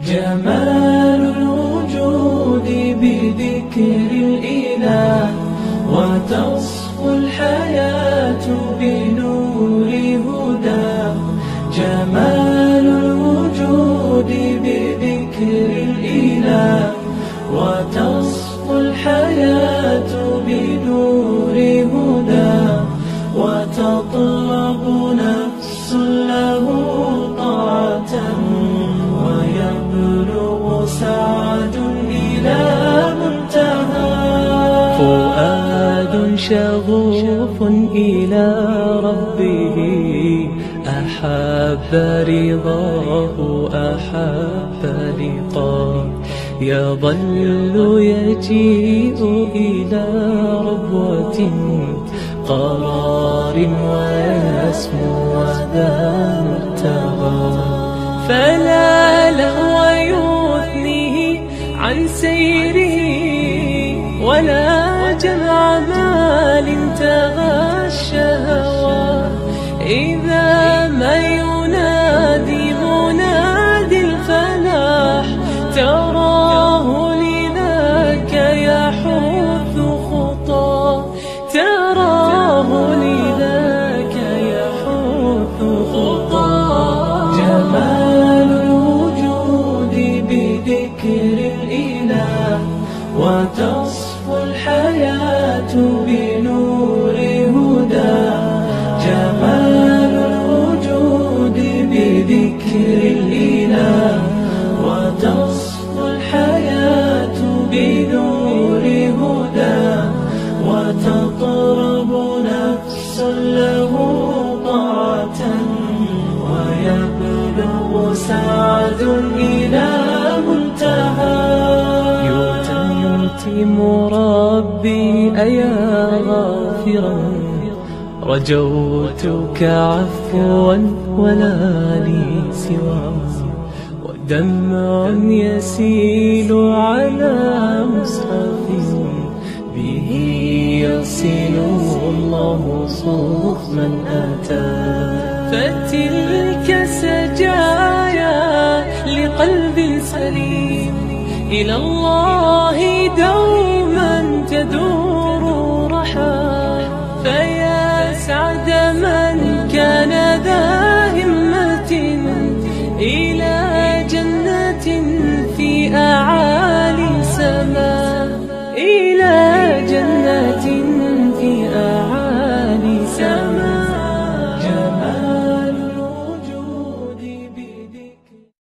جمال الوجود بذكر الإله، وتصفو الحياة بنور هداه. جمال الوجود بذكر الإله، وتصفو الحياة بنور هداه. وتطلب نفس له طاعة، ويبلغ سعد إلى منتهى. فؤاد شغوف إلى ربه، أحب رضاه أحب لقاه. يظل يجيء إلى ربوة قرار، ويسمو ذا مرتغى. فلا لهو يثنيه عن سيره، ولا جمع مال انتهى الشهوات. إذا ما ينادي منادي الفلاح، تراه لذاك يحث خطاه. تراه لذاك يحث خطاه. جمال الوجود بذكر الإله، وتصفو الحياة بنور هداه. جمال الوجود بذكر الإله، وتصفو الحياة بنور هداه. وتطرب نفس له طاعة، ويبلغ سعد إلى منتهى. يتم ربي أيا غافرا، رجوتك عفوا ولا لي سوى. ودمع يسيل على مصحف، به يصل الله صوف من أتى. فتلك سجايا لقلب سليم، إلى الله دور